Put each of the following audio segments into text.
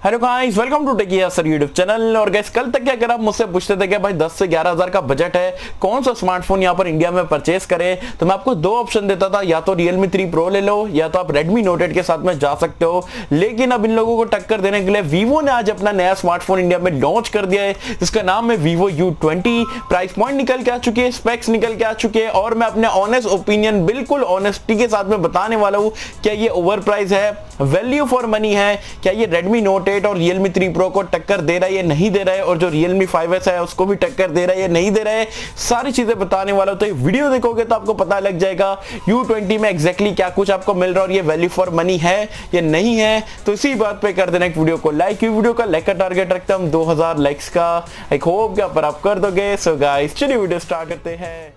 Hello guys, welcome to Tech Sir YouTube channel. और guys, कल तक क्या अगर आप मुझसे पूछते थे कि भाई 10 से 11 हज़ार का बजट है, कौन सा स्मार्टफोन यहाँ पर इंडिया में परचेस करें, तो मैं आपको दो ऑप्शन देता था, या तो Realme 3 Pro ले लो या तो आप Redmi Note 8 के साथ में जा सकते हो। लेकिन अब इन लोगों को टक्कर देने के लिए Vivo ने आज अपना नया स्मार्टफोन इंडिया में लॉन्च कर दिया है, जिसका नाम है Vivo U20। प्राइस पॉइंट निकल के आ चुकी है, स्पेक्स निकल के आ चुके हैं, और मैं अपने ऑनेस्ट ओपिनियन बिल्कुल ऑनेस्टी के साथ में बताने वाला हूँ। क्या ये ओवर प्राइस है, वैल्यू फॉर मनी है, क्या ये Redmi Note 8 और Realme 3 Pro को टक्कर दे रहा है या नहीं दे रहा है, और जो Realme 5S है उसको भी टक्कर दे रहा है या नहीं दे रहा है, सारी चीजें बताने वाला हूं। तो ये वीडियो देखोगे तो आपको पता लग जाएगा U20 में एग्जैक्टली क्या कुछ आपको मिल रहा है और ये वैल्यू फॉर मनी है या नहीं है। तो इसी बात पे कर देना एक वीडियो को लाइक। वीडियो का लाइक का टारगेट रखते हैं हम 2000 लाइक्स का। आई होप कि आप कर दोगे। सो गाइस, चलिए वीडियो स्टार्ट करते हैं।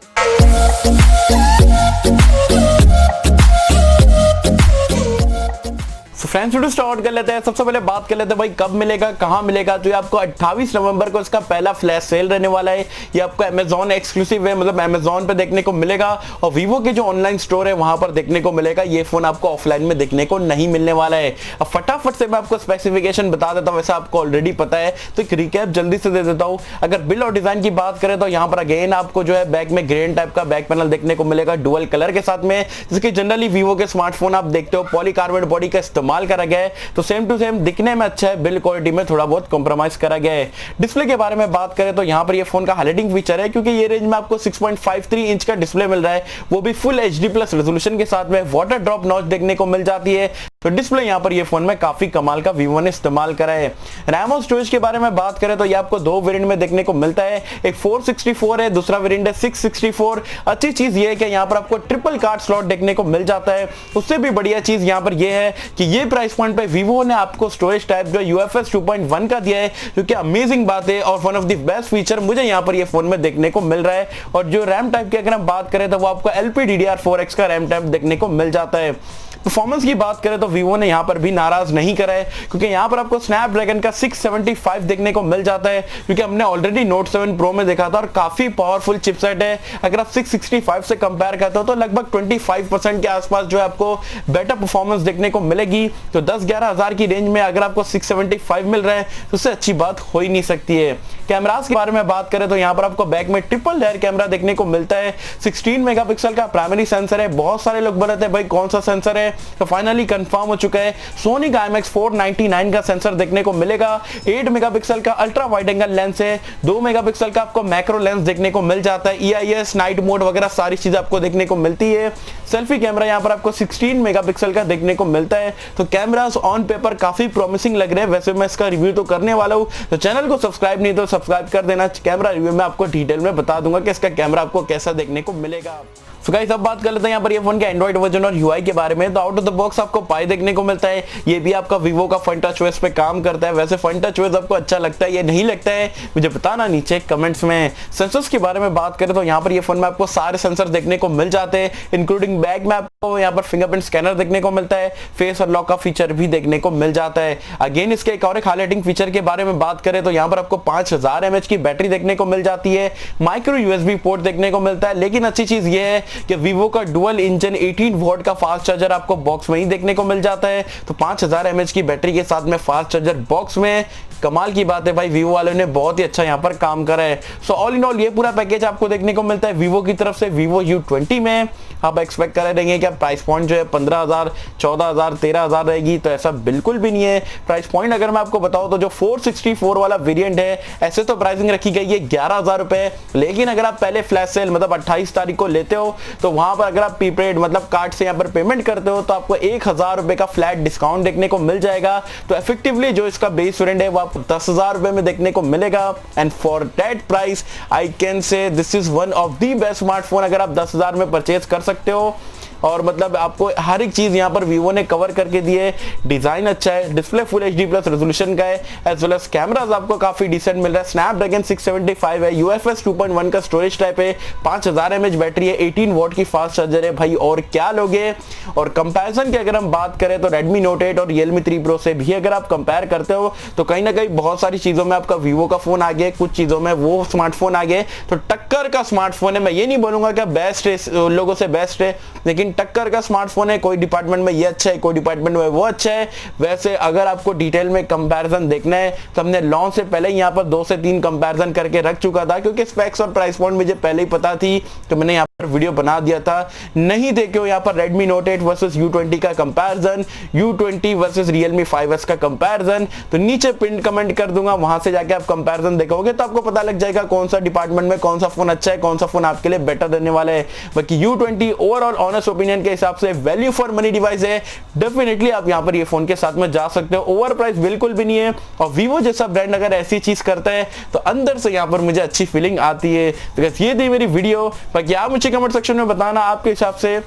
फ्रेंड्स, वीडियो स्टार्ट कर लेते हैं। सबसे पहले बात कर लेते हैं भाई कब मिलेगा, कहां मिलेगा। तो ये आपको 28 नवंबर को इसका पहला फ्लैश सेल रहने वाला है। ये आपको Amazon एक्सक्लूसिव है, मतलब Amazon पे देखने को मिलेगा, और Vivo के जो ऑनलाइन स्टोर है वहां पर देखने को मिलेगा। ये फोन आपको ऑफलाइन में देखने को नहीं मिलने वाला है। अब फटाफट से मैं आपको स्पेसिफिकेशन बता देता हूं, वैसे आपको ऑलरेडी पता है, तो एक रिकैप जल्दी से दे देता हूं। अगर बिल और डिजाइन की बात करें तो यहाँ पर अगेन आपको जो है बैक में ग्रेन टाइप का बैक पैनल देखने को मिलेगा डुअल कलर के साथ में, जिसकी जनरली Vivo के स्मार्टफोन आप देखते हो पॉलीकार्बोनेट बॉडी का इस्तेमाल करा गया है, तो सेम टू सेम दिखने में अच्छा है, बिल्ड क्वालिटी में थोड़ा बहुत कॉम्प्रोमाइज करा गया है। डिस्प्ले के बारे में बात करें तो यहाँ पर ये फोन का हाईलाइटिंग फीचर है, क्योंकि ये रेंज में आपको 6.53 इंच का डिस्प्ले मिल रहा है, वो भी फुल HD प्लस रेजोल्यूशन के साथ में। वाटर ड्रॉप नॉच देखने को मिल जाती है, तो डिस्प्ले यहाँ पर ये फोन में काफी कमाल का Vivo ने इस्तेमाल करा है। रैम और स्टोरेज के बारे में बात करें तो ये आपको दो वेरिएंट में देखने को मिलता है, एक 464 है, दूसरा वेरिएंट है 664। अच्छी चीज ये है कि यहाँ पर आपको ट्रिपल कार्ड स्लॉट देखने को मिल जाता है। उससे भी बढ़िया चीज यहाँ पर ये है कि ये प्राइस पॉइंट पे Vivo ने आपको स्टोरेज टाइप जो UFS 2.1 का दिया है, जो कि अमेजिंग बात है और one of the best feature मुझे यहाँ पर ये फोन में देखने को मिल रहा है। और जो रैम टाइप की अगर हम बात करें तो वो आपको LPDDR4X का रैम टाइप देखने को मिल जाता है। परफॉर्मेंस की बात करें तो Vivo ने यहाँ पर भी नाराज नहीं करा है, क्योंकि यहाँ पर आपको स्नैपड्रैगन का 675 देखने को मिल जाता है, क्योंकि हमने ऑलरेडी Note 7 Pro में देखा था, और काफी पावरफुल चिपसेट है। अगर आप 665 से कंपेयर करते हो तो लगभग 25% के आसपास जो है आपको बेटर परफॉर्मेंस देखने को मिलेगी। तो 10-11 हज़ार की रेंज में अगर आपको 675 मिल रहा है तो उससे अच्छी बात हो ही नहीं सकती है। कैमरास के बारे में बात करें तो यहाँ पर आपको बैक में ट्रिपल लेयर कैमरा देखने को मिलता है। 16 मेगापिक्सल का प्राइमरी सेंसर है। बहुत सारे लोग बोल रहे थे भाई कौन सा सेंसर है, तो फाइनली कंफर्म हो चुका है, सोनी का IMX499 का सेंसर देखने को मिलेगा। 8 मेगापिक्सल का अल्ट्रा वाइड एंगल लेंस है, 2 मेगापिक्सल का आपको मैक्रो लेंस देखने को मिल जाता है। EIS, नाइट मोड वगैरह सारी चीजें आपको देखने को मिलती है। सेल्फी कैमरा यहाँ पर आपको 16 मेगापिक्सल का देखने को मिलता है। तो कैमरास ऑन पेपर काफी प्रॉमिसिंग लग रहे हैं। वैसे मैं इसका रिव्यू तो करने वाला हूँ, तो चैनल को सब्सक्राइब नहीं तो सब्सक्राइब कर देना। कैमरा रिव्यू में आपको डिटेल में बता दूंगा कि इसका कैमरा आपको कैसा देखने को मिलेगा। तो गाइस, अब बात कर लेते हैं यहाँ पर ये फोन के एंड्रॉइड वर्जन और UI के बारे में। तो आउट ऑफ द बॉक्स आपको पाई देखने को मिलता है। ये भी आपका Vivo का फन टच OS पे काम करता है। वैसे फन टच OS आपको अच्छा लगता है या नहीं लगता है, मुझे बताना नीचे कमेंट्स में। सेंसर्स के बारे में बात करें तो यहाँ पर ये फोन में आपको सारे सेंसर देखने को मिल जाते हैं, इंक्लूडिंग बैक में आपको यहाँ पर फिंगरप्रिंट स्कैनर देखने को मिलता है। फेस अनलॉक का फीचर भी देखने को मिल जाता है। अगेन इसके एक और हाईलाइटिंग फीचर के बारे में बात करें तो यहाँ पर आपको 5000 mAh की बैटरी देखने को मिल जाती है। माइक्रो USB पोर्ट देखने को मिलता है। लेकिन अच्छी चीज ये है कि Vivo का डुअल इंजन 18 वोल्ट का फास्ट चार्जर आपको बॉक्स में ही देखने को मिल जाता है। तो 5000 mAh की बैटरी के साथ में फास्ट चार्जर बॉक्स में, कमाल की बात है भाई, Vivo वालों ने बहुत ही अच्छा यहाँ पर काम करा है। सो ऑल इन ऑल ये पूरा पैकेज आपको देखने को मिलता है Vivo की तरफ से Vivo U20 में। आप एक्सपेक्ट कर रहे हैं कि प्राइस पॉइंट जो है 15,000, 14,000, 13,000 रहेगी, तो ऐसा बिल्कुल भी नहीं है। प्राइस पॉइंट अगर मैं आपको बताऊं तो जो 464 वाला वेरिएंट है, ऐसे तो प्राइसिंग रखी गई है 11,000 रुपए। लेकिन अगर आप पहले फ्लैश सेल मतलब 28 तारीख को लेते हो, तो वहां पर अगर आप प्रीपेड मतलब कार्ड से यहाँ पर पेमेंट करते हो तो आपको 1,000 रुपए का फ्लैट डिस्काउंट देखने को मिल जाएगा। तो इफेक्टिवली जो इसका बेस वेरिएंट है वो आपको 10,000 रुपए में देखने को मिलेगा। And for that price I can say this is one of the best smartphone अगर आप 10,000 में परचेज कर सकते हो। और मतलब आपको हर एक चीज यहाँ पर Vivo ने कवर करके दी है। डिजाइन अच्छा है, display full HD plus resolution का है, एज वेल एज कैमरास आपको काफी डिसेंट मिल रहा है। स्नैपड्रैगन 675 है, UFS 2.1 का स्टोरेज टाइप है, 5000 mAh बैटरी है, 18 वॉट की फास्ट चार्जर है भाई, और क्या लोगे। और कंपैरिजन की अगर हम बात करें तो Redmi Note 8 और Realme 3 Pro से भी अगर आप कंपेयर करते हो तो कहीं ना कहीं बहुत सारी चीजों में आपका Vivo का फोन आ गया, कुछ चीजों में वो स्मार्टफोन आ गए। तो टक्कर का स्मार्टफोन है। मैं ये नहीं बोलूंगा कि बेस्ट है, लोगों से बेस्ट है, लेकिन लेकिन टक्कर का स्मार्टफोन है, कोई डिपार्टमेंट में ये अच्छा है, कोई डिपार्टमेंट में वो अच्छा है। वैसे अगर आपको डिटेल में कंपैरिजन देखना है तो हमने लॉन्च से पहले यहाँ पर 2 से 3 कंपैरिजन करके रख चुका था, क्योंकि स्पेक्स और प्राइस पॉइंट मुझे पहले ही पता थी, तो मैंने यहाँ पर वीडियो बना दिया था। नहीं देखे हो यहाँ पर Redmi Note 8 वर्सेस U20 का comparison, U20 versus Realme 5S का कंपैरिजन, तो नीचे पिन कमेंट कर दूंगा, वहां से जाके आप कंपैरिजन देखोगे तो आपको पता लग जाएगा कौन सा डिपार्टमेंट में कौन सा फोन अच्छा है, कौन सा फोन आपके लिए बेटर रहने वाला है। बाकी U20 ओवरऑल ऑनेस्ट ओपिनियन के हिसाब से वैल्यू फॉर मनी डिवाइस है, डेफिनेटली आप यहाँ पर ये फोन के साथ में जा सकते हो, ओवर प्राइस बिल्कुल भी नहीं है। और Vivo जैसा ब्रांड अगर ऐसी चीज करता है तो अंदर से यहाँ पर मुझे अच्छी फीलिंग आती है। तो ये थी मेरी वीडियो। बाकी आप मुझे कमेंट सेक्शन में बताना आपके हिसाब से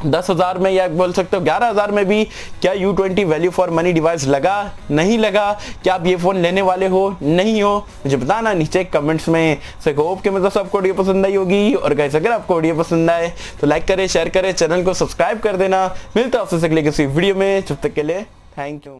10,000 में या बोल सकते हो 11,000 में भी क्या U20 value for money device लगा, नहीं लगा, क्या आप ये फोन लेने वाले हो, नहीं हो, मुझे बताना नीचे कमेंट्स में। सो होप कि मतलब आपको वीडियो पसंद आई होगी, और गाइस अगर आपको वीडियो पसंद आए तो लाइक करें, शेयर करें, चैनल को सब्सक्राइब कर देना। मिलता है आपसे अगले किसी वीडियो में, जब तक के लिए थैंक यू।